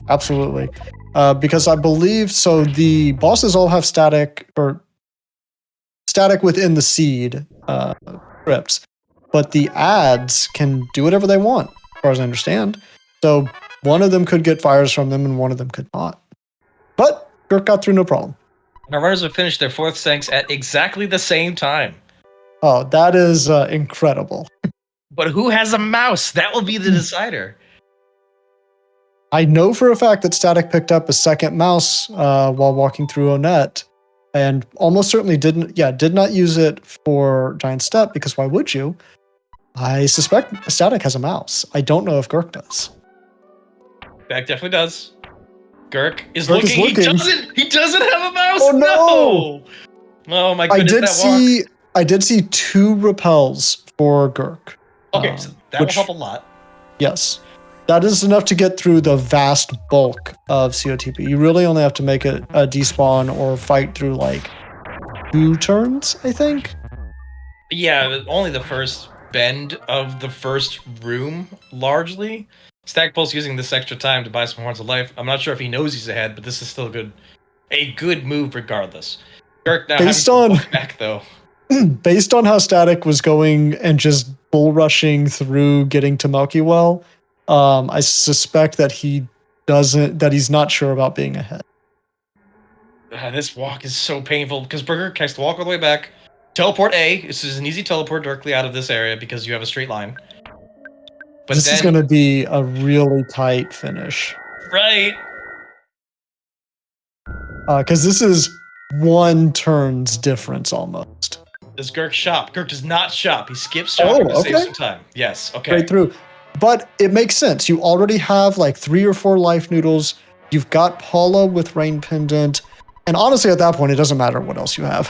Absolutely. Because I believe, so the bosses all have static within the seed scripts, but the ads can do whatever they want, as far as I understand. So one of them could get fires from them and one of them could not. But GURK got through no problem. And our runners have finished their fourth sinks at exactly the same time. Oh, that is incredible. But who has a mouse? That will be the decider. I know for a fact that Static picked up a second mouse while walking through Onett, and almost certainly did not use it for Giant Step, because why would you? I suspect Static has a mouse. I don't know if GURK does. That definitely does. GURK is GURK looking. is looking. He doesn't have a mouse. Oh no! Oh my goodness! I did see 2 repels for GURK. Okay, so that will help a lot. Yes. That is enough to get through the vast bulk of COTP. You really only have to make a despawn or fight through like 2 turns, I think. Yeah, only the first bend of the first room, largely. StaticPulse using this extra time to buy some Horns of Life. I'm not sure if he knows he's ahead, but this is still a good move regardless. GURK now based having on to back though. Based on how Static was going and just bull rushing through getting to Milky Well, I suspect that he's not sure about being ahead. This walk is so painful because GURK has to walk all the way back. Teleport A. This is an easy teleport directly out of this area because you have a straight line. But this is going to be a really tight finish. Right. Because this is 1 turn's difference almost. Does GURK shop? GURK does not shop. He skips shopping to save some time. Yes, okay. Right through. But it makes sense. You already have like 3 or 4 life noodles. You've got Paula with Rain Pendant. And honestly, at that point, it doesn't matter what else you have.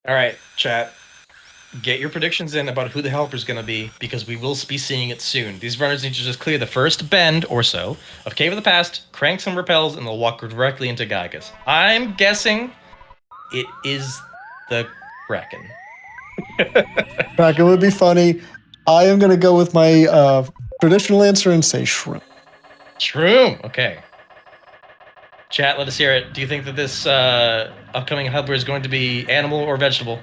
All right, chat. Get your predictions in about who the helper's going to be, because we will be seeing it soon. These runners need to just clear the first bend or so of Cave of the Past, crank some repels, and they'll walk directly into Gygas. I'm guessing it is the Kraken. Kraken would be funny. I am going to go with my traditional answer and say Shroom. Shroom, okay. Chat, let us hear it. Do you think that this upcoming helper is going to be animal or vegetable?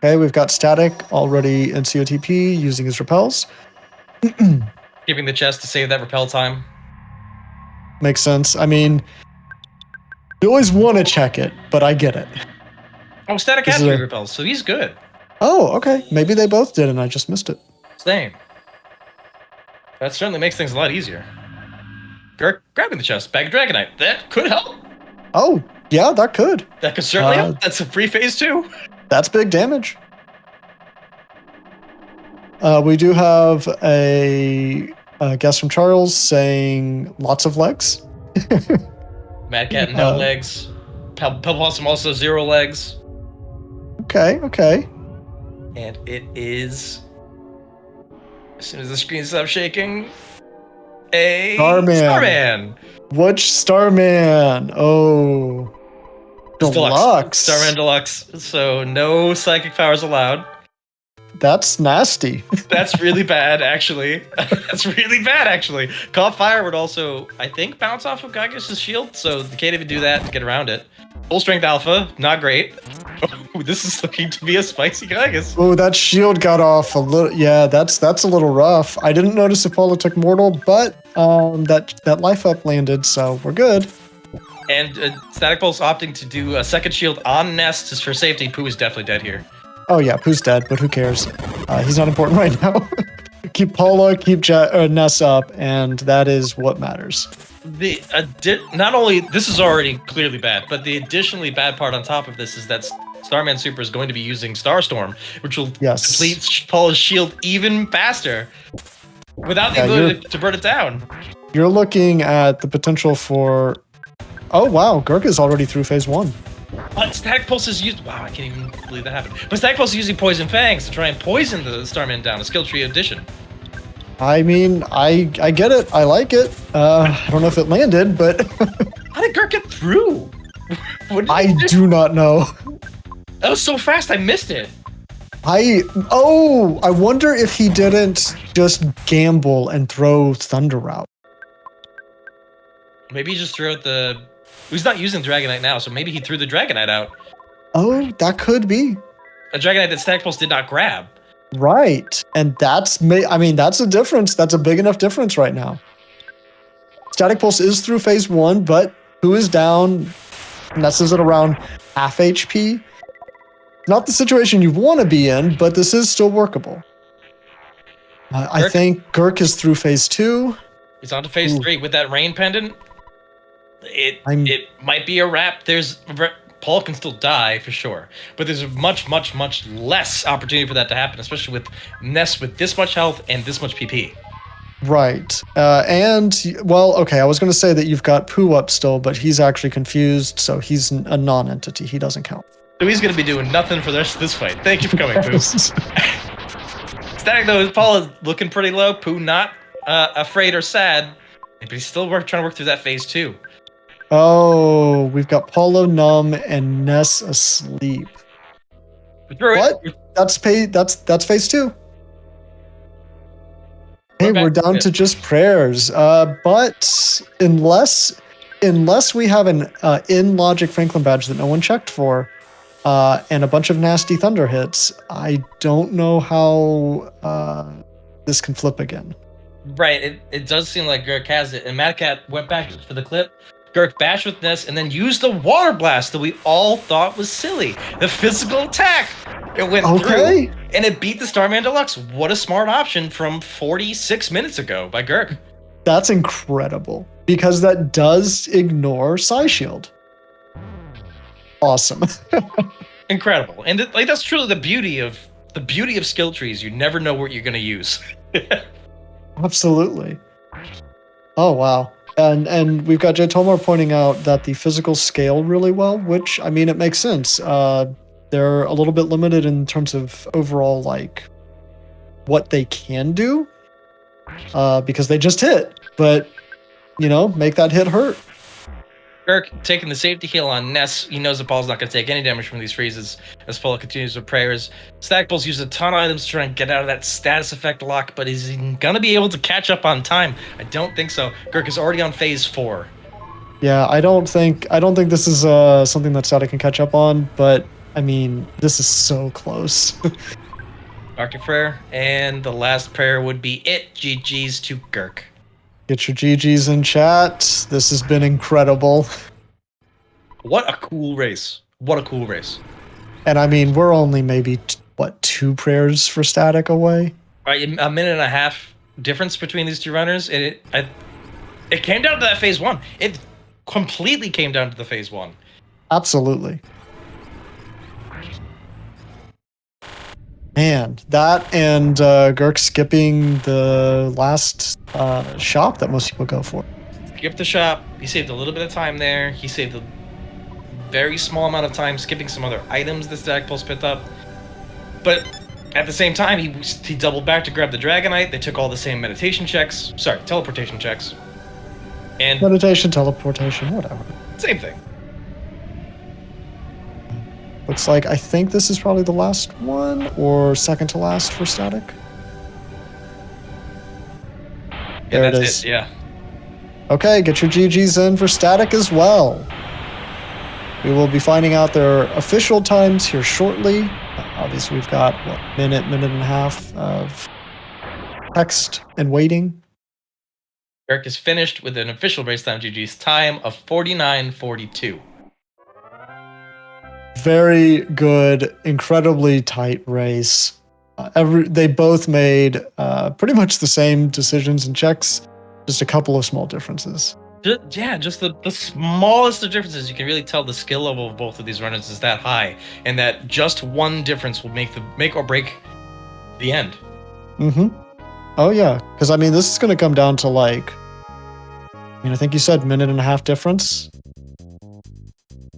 Okay, we've got Static already in COTP using his repels. Keeping the chest to save that repel time. Makes sense. I mean, you always want to check it, but I get it. Oh, Static has 3 repels, so he's good. Oh, okay. Maybe they both did and I just missed it. Same. That certainly makes things a lot easier. GURK grabbing the chest. Bag of Dragonite. That could help. Oh, yeah, that could. That could certainly help. That's a free phase 2. That's big damage. We do have a guest from Charles saying lots of legs. Mad Cat, no legs. Pebblossom also 0 legs. Okay. And it is, as soon as the screen stops shaking, a Starman. Which Starman? Oh, Deluxe. Starman Deluxe. So no psychic powers allowed. That's nasty. That's really bad, actually. That's really bad, actually. Call Fire would also, I think, bounce off of Gygus' shield, so you can't even do that to get around it. Full Strength Alpha, not great. Oh, this is looking to be a spicy Gygus. Oh, that shield got off a little. Yeah, that's a little rough. I didn't notice if Paula took Mortal, but that life up landed, so we're good. And StaticPulse opting to do a second shield on Nest just for safety. Pooh is definitely dead here. Oh yeah, Pooh's dead, but who cares? He's not important right now. Keep Paula, keep Ness up, and that is what matters. Not only this is already clearly bad, but the additionally bad part on top of this is that Starman Super is going to be using Starstorm, which will complete Paula's shield even faster without the ability to burn it down. You're looking at the potential for. Oh wow, GURK is already through phase 1. But StaticPulse is used. Wow, I can't even believe that happened. But StaticPulse is using Poison Fangs to try and poison the Starman down, a skill tree addition. I mean, I get it. I like it. I don't know if it landed, but how did GURK get through? I do not know. That was so fast, I missed it. I wonder if he didn't just gamble and throw Thunder out. Maybe he just threw out the. He's not using Dragonite now, so maybe he threw the Dragonite out. Oh, that could be. A Dragonite that StaticPulse did not grab. Right, and that's a difference. That's a big enough difference right now. StaticPulse is through phase 1, but who is down? Ness is at around half HP. Not the situation you want to be in, but this is still workable. I think GURK is through phase 2. He's on to phase 3 with that Rain Pendant. It might be a wrap. Paul can still die for sure, but there's a much less opportunity for that to happen, especially with Ness with this much health and this much PP. Right. I was going to say that you've got Pooh up still, but he's actually confused, so he's a non-entity. He doesn't count. So he's going to be doing nothing for the rest of this fight. Thank you for coming, Pooh. Static, though, Paul is looking pretty low. Pooh not afraid or sad, but he's still trying to work through that phase 2. Oh, we've got Paulo numb and Ness asleep. What? That's phase 2. Hey, we're down to just prayers. But unless we have an in Logic Franklin badge that no one checked for, and a bunch of nasty thunder hits, I don't know how this can flip again. Right, it does seem like GURK has it, and Mad Cat went back for the clip. GURK bashed with Ness and then used the Water Blast that we all thought was silly. The physical attack. It went through, and it beat the Starman Deluxe. What a smart option from 46 minutes ago by GURK. That's incredible, because that does ignore Psyshield. Awesome. Incredible. And that's truly the beauty of skill trees. You never know what you're going to use. Absolutely. Oh, wow. And we've got Jay Tomar pointing out that the physical scale really well, which, I mean, it makes sense. They're a little bit limited in terms of overall, like, what they can do, because they just hit. But, make that hit hurt. GURK taking the safety heal on Ness. He knows that Paul's not going to take any damage from these freezes as Paul continues with prayers. StaticPulse uses a ton of items to try and get out of that status effect lock, but is he going to be able to catch up on time? I don't think so. GURK is already on phase 4. Yeah, I don't think this is something that Static can catch up on, but I mean, this is so close. Arctic Prayer, and the last prayer would be it. GG's to GURK. Get your GGs in chat. This has been incredible. What a cool race. What a cool race. And I mean, we're only maybe, 2 prayers for Static away? Right, a minute and a half difference between these 2 runners. It came down to that phase 1. It completely came down to the phase 1. Man, that and Gurk skipping the last shop that most people go for. Skip the shop. He saved a little bit of time there. He saved a very small amount of time skipping some other items that StaticPulse picked up. But at the same time, he doubled back to grab the Dragonite. They took all the same meditation checks. Sorry, teleportation checks. And Meditation, teleportation, whatever. same thing. Looks like I think this is probably the last one or second to last for Static. There it is. Yeah. Okay, get your GGs in for Static as well. We will be finding out their official times here shortly. Obviously, we've got minute and a half of text and waiting. Eric is finished with an official race time GG's time of 49:42. Very good, incredibly tight race. They both made pretty much the same decisions and checks, just a couple of small differences. Just the smallest of differences. You can really tell the skill level of both of these runners is that high, and that just one difference will make or break the end. Mm-hmm. Oh yeah, because I mean, this is going to come down to like, I think you said minute and a half difference.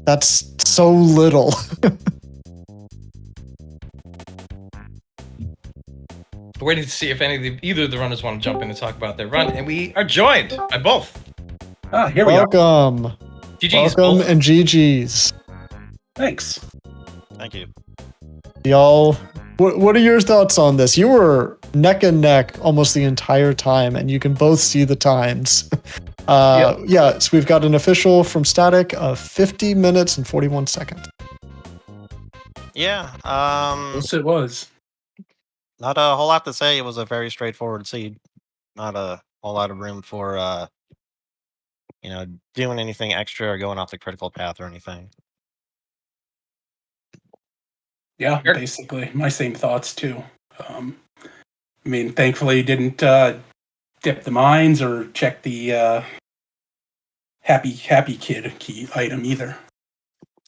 That's so little. We're waiting to see if either of the runners want to jump in and talk about their run, and we are joined by both. Here we are. Welcome. GG's. Welcome and GG's. Thanks. Thank you. Y'all, what are your thoughts on this? You were neck and neck almost the entire time, and you can both see the times. Yeah, so we've got an official from Static of 50 minutes and 41 seconds. Yeah. Yes, it was. Not a whole lot to say. It was a very straightforward seed. Not a whole lot of room for doing anything extra or going off the critical path or anything. Yeah, basically my same thoughts too. Thankfully didn't dip the mines or check the happy kid key item either.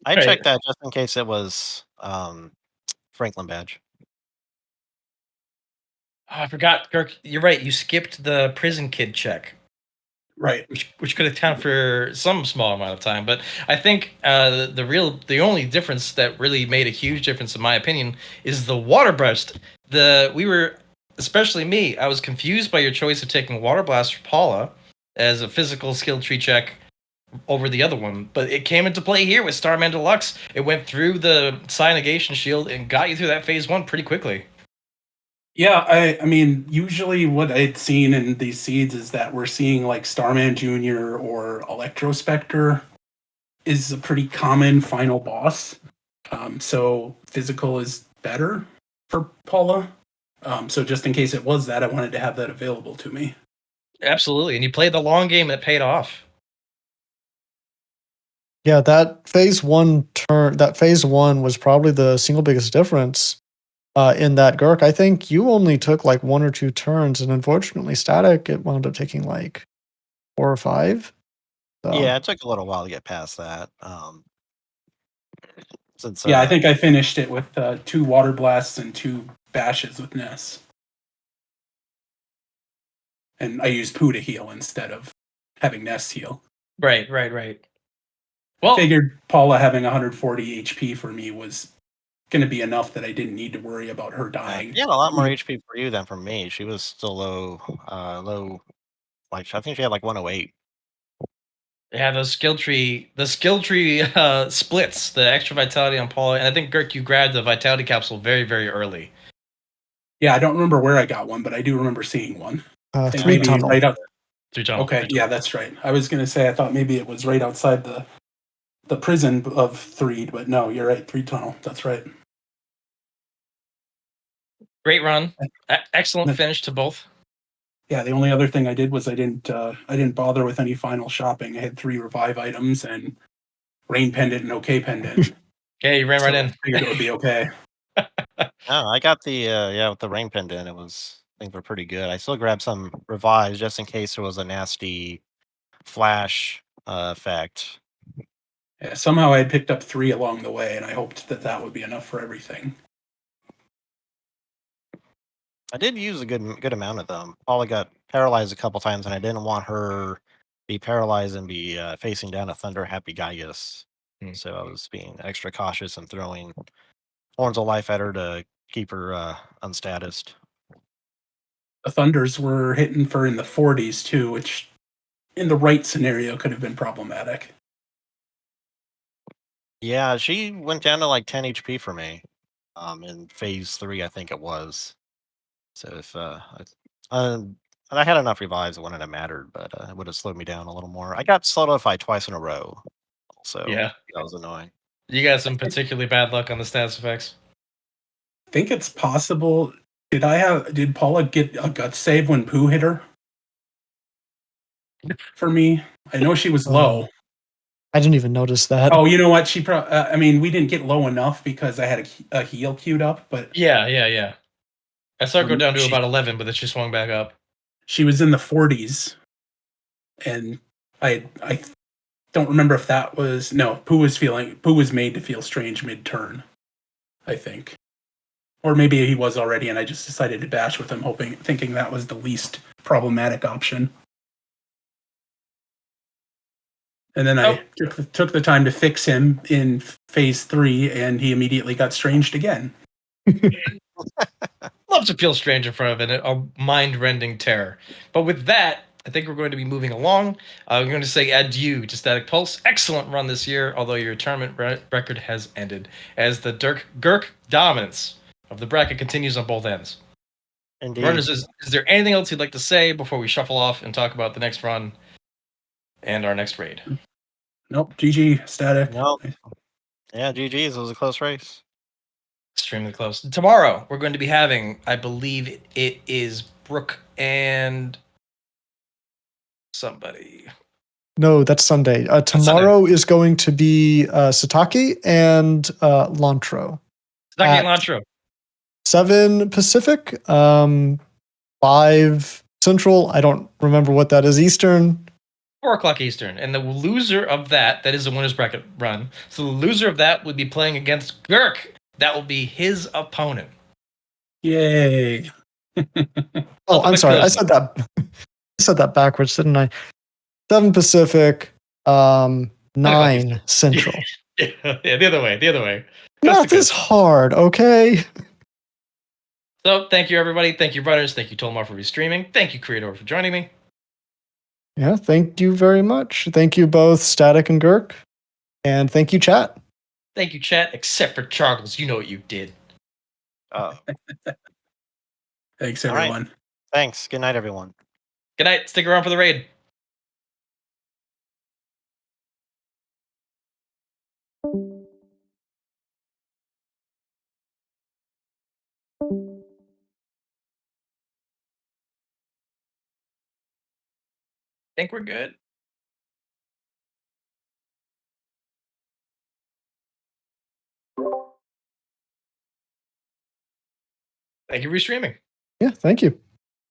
I checked that just in case it was Franklin badge. Oh, I forgot, Kirk. You're right. You skipped the prison kid check, Right. which could account for some small amount of time. But I think the only difference that really made a huge difference, in my opinion, is the water burst. Especially me, I was confused by your choice of taking Water Blast for Paula as a physical skill tree check over the other one, but it came into play here with Starman Deluxe. It went through the Psi Negation Shield and got you through that phase 1 pretty quickly. Yeah, I mean, usually what I'd seen in these seeds is that we're seeing like Starman Jr. or Electrospectre is a pretty common final boss. So physical is better for Paula. So just in case it was that, I wanted to have that available to me. Absolutely, and you played the long game and it paid off. Yeah, that phase one was probably the single biggest difference in that Gurk. I think you only took like 1 or 2 turns, and unfortunately, Static, it wound up taking like 4 or 5. So. Yeah, it took a little while to get past that. I think I finished it with 2 Water Blasts and 2 Bashes with Ness. And I used Poo to heal instead of having Ness heal. Right. Well, I figured Paula having 140 HP for me was going to be enough that I didn't need to worry about her dying. She had a lot more HP for you than for me. She was still low. Like I think she had like 108. Yeah, the skill tree splits the extra vitality on Paula, and I think Gurk, you grabbed the vitality capsule very, very early. Yeah, I don't remember where I got one, but I do remember seeing one. 3 tunnel. Right out. 3 tunnel. Okay, yeah, that's right. I was gonna say I thought maybe it was right outside the prison of 3, but no, you're right. 3 tunnel. That's right. Great run. Excellent finish to both. Yeah, the only other thing I did was I didn't bother with any final shopping. I had 3 revive items and rain pendant and okay pendant. Okay, you ran right in. I figured it would be okay. Oh, I got the with the rain pendant. Things were pretty good. I still grabbed some revives just in case there was a nasty flash effect. Yeah, somehow I had picked up 3 along the way, and I hoped that would be enough for everything. I did use a good amount of them. Paula got paralyzed a couple times, and I didn't want her be paralyzed and be facing down a Thunder Happy Gaius. So I was being extra cautious and throwing Horns of Life at her to keep her unstatused. The Thunders were hitting for in the 40s too, which in the right scenario could have been problematic. Yeah, she went down to like 10 HP for me in phase 3, I think it was. So if and I had enough revives, it wouldn't have mattered, but it would have slowed me down a little more. I got solidified twice in a row, so Yeah. that was annoying. You got some particularly bad luck on the status effects. I think it's possible. Did Paula get a gut save when Pooh hit her? For me, I know she was low. I didn't even notice that. Oh, you know what? I mean, we didn't get low enough because I had a heal queued up, but Yeah. I saw it go down to she- about 11, but then she swung back up. she was in the 40s, and I don't remember if that was no. Pooh was made to feel strange mid turn, I think, or maybe he was already, and I just decided to bash with him, thinking that was the least problematic option. And then I took the time to fix him in phase 3, and he immediately got stranged again. Love to feel strange in front of a mind-rending terror. But with that, I think we're going to be moving along. We're going to say adieu to Static Pulse. Excellent run this year, although your tournament record has ended, as the GURK dominance of the bracket continues on both ends. Indeed. Runners, is there anything else you'd like to say before we shuffle off and talk about the next run and our next raid? Nope, GG, Static. No. Yeah, GG's. It was a close race. Extremely close. Tomorrow, we're going to be having, I believe it is Brooke and somebody. No, that's Sunday. Tomorrow is going to be Satake and Lantro. Satake and Lantro. 7 Pacific, 5 Central. I don't remember what that is. Eastern. 4:00 Eastern. And the loser of that is a winner's bracket run. So the loser of that would be playing against GURK. That will be his opponent. Yay. Oh, I'm sorry. I said that backwards, didn't I? 7 Pacific, 9 Central. Yeah, the other way. Math is hard, okay? So thank you, everybody. Thank you, runners. Thank you, Tolmar, for restreaming. Thank you, Creator, for joining me. Yeah, thank you very much. Thank you both, Static and GURK. And thank you, chat. Thank you, chat, except for Charles. You know what you did. Thanks, everyone. Right. Thanks. Good night, everyone. Good night. Stick around for the raid. Think we're good. Thank you for streaming. Yeah, thank you.